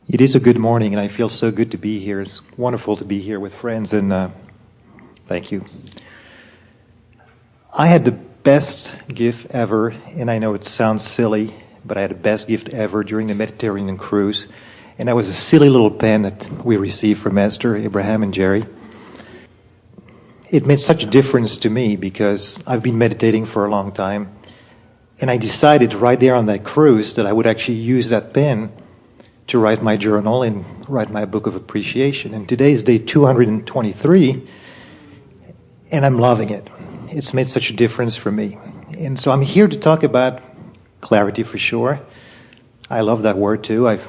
It is a good morning, and I feel so good to be here. It's wonderful to be here with friends, and thank you. I had the best gift ever, and I know it sounds silly, but I had the best gift ever during the Mediterranean cruise, and that was a silly little pen that we received from Esther, Abraham, and Jerry. It made such a difference to me because I've been meditating for a long time, and I decided right there on that cruise that I would actually use that pen to write my journal and write my book of appreciation. And today is day 223, and I'm loving it. It's made such a difference for me. And so I'm here to talk about clarity for sure. I love that word too. I've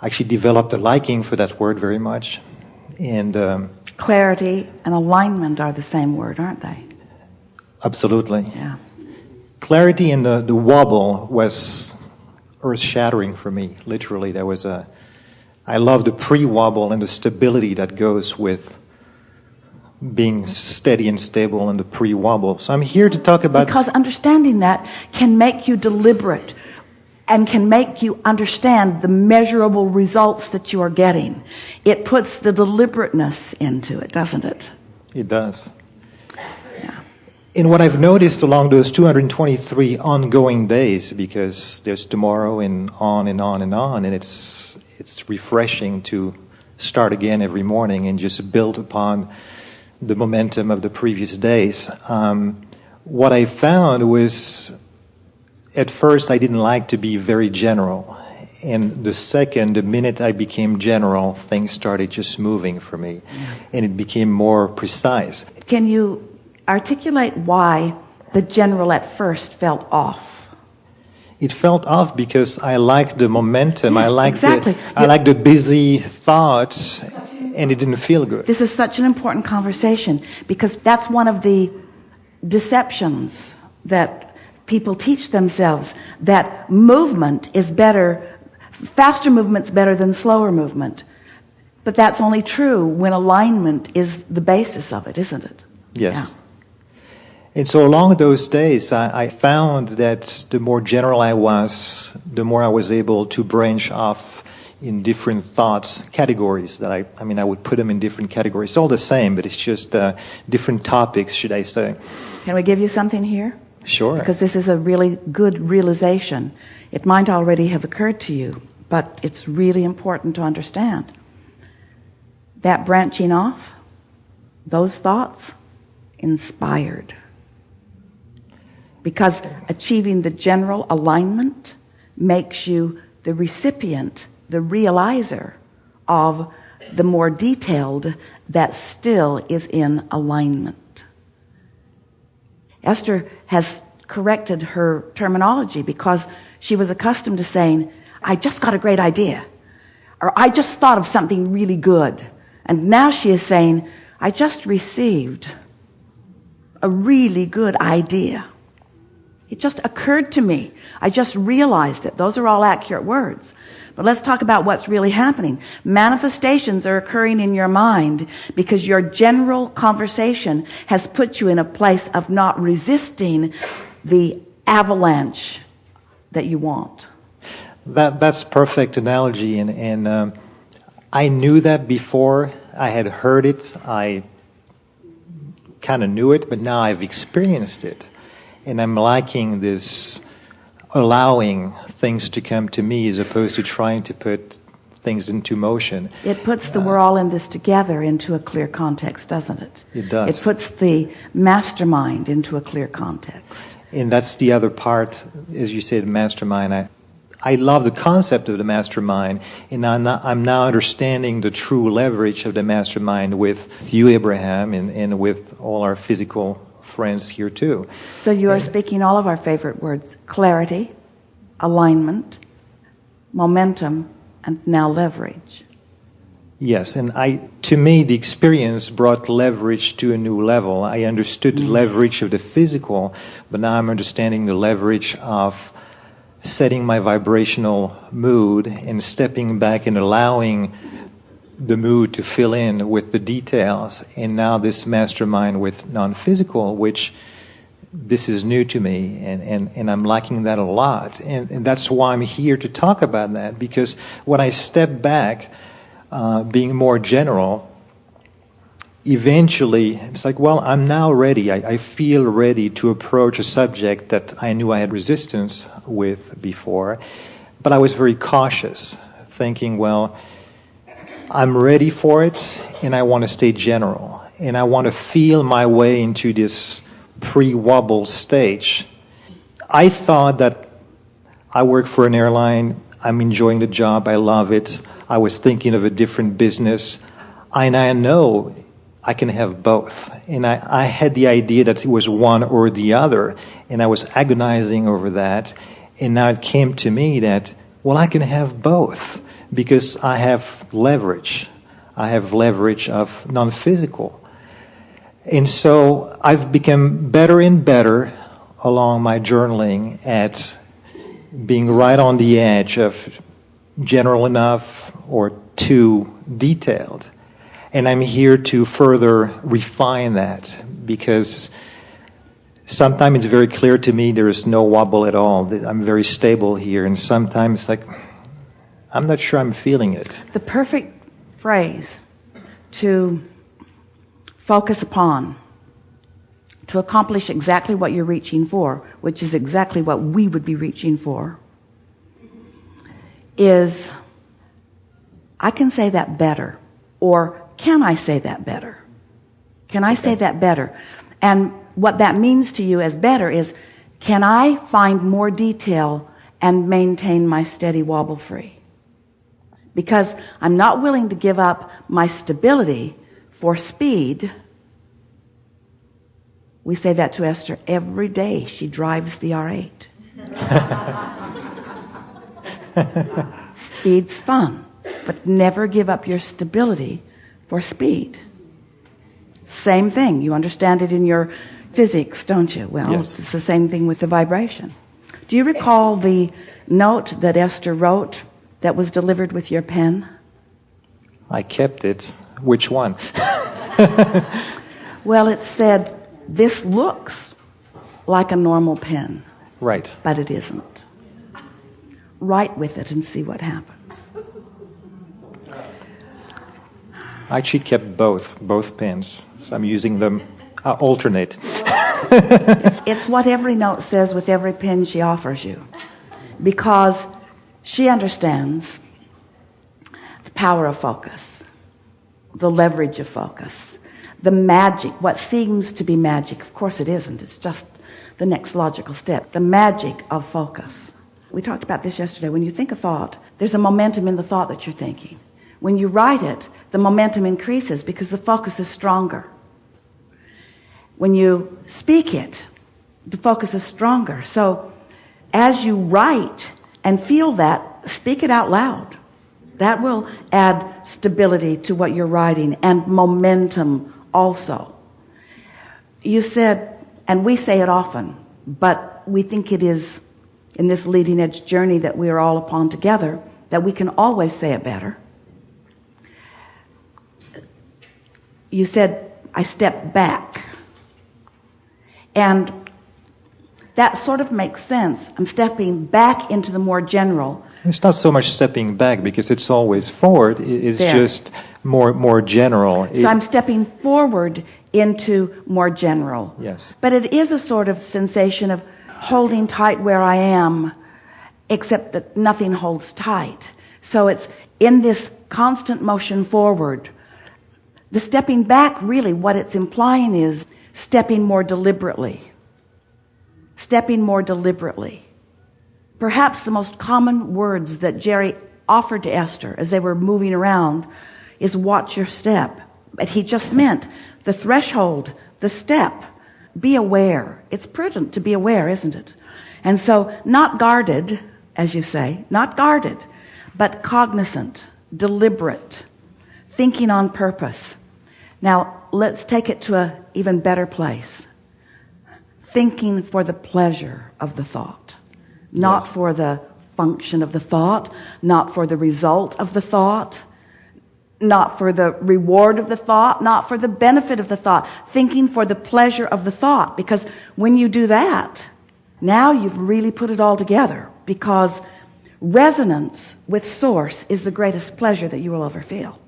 actually developed a liking for that word very much. And clarity and alignment are the same word, aren't they? Absolutely. Yeah. Clarity and the wobble was earth-shattering for me, literally. I love the pre-wobble and the stability that goes with being steady and stable in the pre-wobble. So I'm here to talk about... Because understanding that can make you deliberate and can make you understand the measurable results that you are getting. It puts the deliberateness into it, doesn't it? It does. And what I've noticed along those 223 ongoing days, because there's tomorrow and on and on and on, and it's refreshing to start again every morning and just build upon the momentum of the previous days. What I found was, at first I didn't like to be very general. And the minute I became general, things started just moving for me. And it became more precise. Can you articulate why the general at first felt off? It felt off because I liked the momentum. Yeah, I liked exactly. I liked the busy thoughts, and it didn't feel good. This is such an important conversation because that's one of the deceptions that people teach themselves, that movement is better, faster movement's better than slower movement. But that's only true when alignment is the basis of it, isn't it? Yes. Yeah. And so along those days, I found that the more general I was, the more I was able to branch off in different thoughts, categories that I would put them in different categories. It's all the same, but it's just different topics, should I say. Can we give you something here? Sure. Because this is a really good realization. It might already have occurred to you, but it's really important to understand. That branching off, those thoughts, inspired. Because achieving the general alignment makes you the recipient, the realizer of the more detailed that still is in alignment. Esther has corrected her terminology because she was accustomed to saying, I just got a great idea, or I just thought of something really good. And now she is saying, I just received a really good idea. It just occurred to me. I just realized it. Those are all accurate words. But let's talk about what's really happening. Manifestations are occurring in your mind because your general conversation has put you in a place of not resisting the avalanche that you want. That's perfect analogy, and I knew that before. I had heard it. I kind of knew it, but now I've experienced it. And I'm liking this allowing things to come to me as opposed to trying to put things into motion. It puts the we're all in this together into a clear context, doesn't it? It does. It puts the mastermind into a clear context. And that's the other part, as you said, mastermind. I love the concept of the mastermind, and I'm now understanding the true leverage of the mastermind with you, Abraham, and with all our physical friends here too. So you are speaking all of our favorite words: clarity, alignment, momentum, and now leverage. Yes, and to me, the experience brought leverage to a new level. I understood the leverage of the physical, but now I'm understanding the leverage of setting my vibrational mood and stepping back and allowing the mood to fill in with the details. And now this mastermind with non-physical, which this is new to me, and I'm liking that a lot. And that's why I'm here to talk about that, because when I step back, being more general, eventually it's like, well, I'm now ready. I feel ready to approach a subject that I knew I had resistance with before, but I was very cautious, thinking, well, I'm ready for it, and I want to stay general, and I want to feel my way into this pre-wobble stage. I thought that I work for an airline, I'm enjoying the job, I love it. I was thinking of a different business, and I know I can have both. And I had the idea that it was one or the other, and I was agonizing over that. And now it came to me that, well, I can have both, because I have leverage. I have leverage of non-physical. And so I've become better and better along my journaling at being right on the edge of general enough or too detailed. And I'm here to further refine that, because sometimes it's very clear to me there is no wobble at all. I'm very stable here, and sometimes like, I'm not sure I'm feeling it. The perfect phrase to focus upon, to accomplish exactly what you're reaching for, which is exactly what we would be reaching for, is, I can say that better, or can I say that better? Can I say that better? And what that means to you as better is, can I find more detail and maintain my steady wobble free? Because I'm not willing to give up my stability for speed. We say that to Esther every day she drives the R8. Speed's fun, but never give up your stability for speed. Same thing. You understand it in your physics, don't you? Well, yes. It's the same thing with the vibration. Do you recall the note that Esther wrote that was delivered with your pen? I kept it. Which one? Well, it said, this looks like a normal pen. Right. But it isn't. Write with it and see what happens. I actually kept both pens, so I'm using them alternate. It's what every note says with every pen she offers you, because she understands the power of focus, the leverage of focus, the magic, what seems to be magic. Of course it isn't. It's just the next logical step, the magic of focus. We talked about this yesterday. When you think a thought, there's a momentum in the thought that you're thinking. When you write it, the momentum increases because the focus is stronger. When you speak it, the focus is stronger. So as you write and feel that, speak it out loud. That will add stability to what you're writing, and momentum also. You said, and we say it often, but we think it is in this leading edge journey that we are all upon together, that we can always say it better. You said, I stepped back. And that sort of makes sense. I'm stepping back into the more general. It's not so much stepping back, because it's always forward. It's There. just more general. So I'm stepping forward into more general. Yes. But it is a sort of sensation of holding tight where I am, except that nothing holds tight. So it's in this constant motion forward. The stepping back, really, what it's implying is stepping more deliberately. Stepping more deliberately. Perhaps the most common words that Jerry offered to Esther as they were moving around is watch your step. But he just meant the threshold, the step. Be aware. It's prudent to be aware, isn't it? And so not guarded, as you say, not guarded, but cognizant, deliberate, thinking on purpose. Now, let's take it to an even better place. Thinking for the pleasure of the thought, not for the function of the thought, not for the result of the thought, not for the reward of the thought, not for the benefit of the thought, thinking for the pleasure of the thought. Because when you do that, now you've really put it all together, because resonance with source is the greatest pleasure that you will ever feel.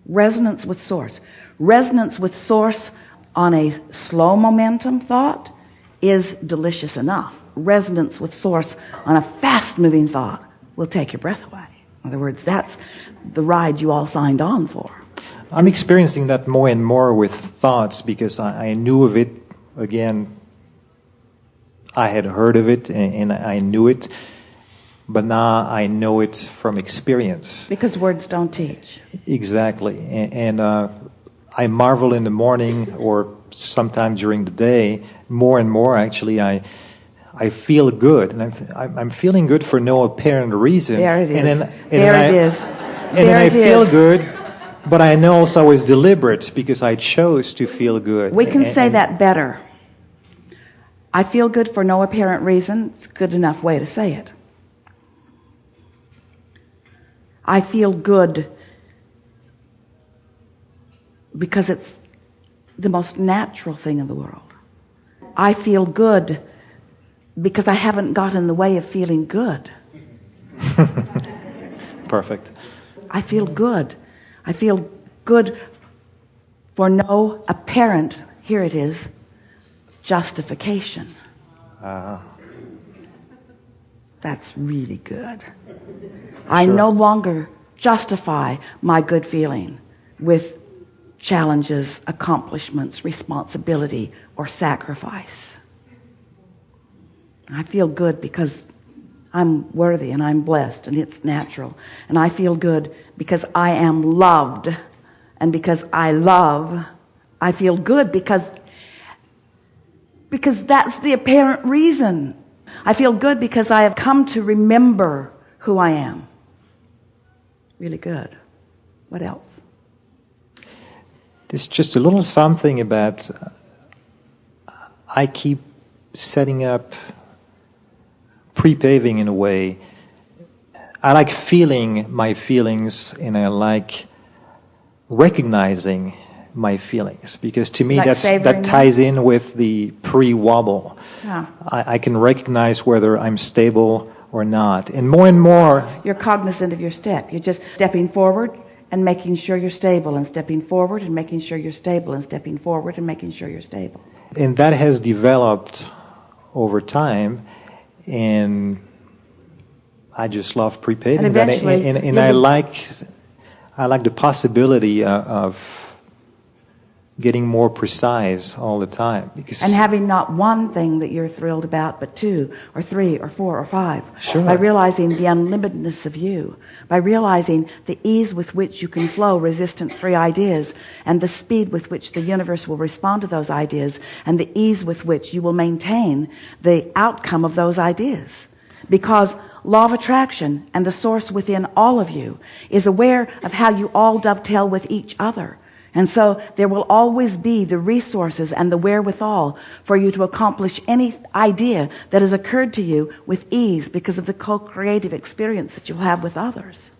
Resonance with source. Resonance with source on a slow momentum thought is delicious enough. Resonance with source on a fast moving thought will take your breath away. In other words, that's the ride you all signed on for. I'm experiencing that more and more with thoughts, because I knew of it. Again, I had heard of it and I knew it, but now I know it from experience. Because words don't teach. Exactly. And I marvel in the morning, or sometimes during the day, more and more actually, I feel good, and I'm feeling good for no apparent reason. There it is. And There then I it feel is. good, but I know also I was deliberate because I chose to feel good. We can say that better. I feel good for no apparent reason. It's a good enough way to say it. I feel good because it's the most natural thing in the world. I feel good because I haven't got in the way of feeling good. Perfect. I feel good. I feel good for no apparent, here it is, justification. That's really good. I Sure. no longer justify my good feeling with challenges, accomplishments, responsibility, or sacrifice. I feel good because I'm worthy and I'm blessed and it's natural. And I feel good because I am loved. And because I love, I feel good because that's the apparent reason. I feel good because I have come to remember who I am. Really good. What else? There's just a little something about I keep setting up pre-paving in a way. I like feeling my feelings, and I like recognizing my feelings, because to me Like that ties in with the pre-wobble. Yeah. I can recognize whether I'm stable or not, and more You're cognizant of your step. You're just stepping forward and making sure you're stable, and stepping forward and making sure you're stable, and stepping forward and making sure you're stable. and that has developed over time, and I just love pre-paving And that, eventually and I like the possibility of getting more precise all the time, because And having not one thing that you're thrilled about, but 2 or 3 or 4 or 5. Sure. By realizing the unlimitedness of you. By realizing the ease with which you can flow resistant-free ideas, and the speed with which the universe will respond to those ideas, and the ease with which you will maintain the outcome of those ideas. Because law of attraction and the source within all of you is aware of how you all dovetail with each other. And so there will always be the resources and the wherewithal for you to accomplish any idea that has occurred to you with ease, because of the co-creative experience that you'll have with others.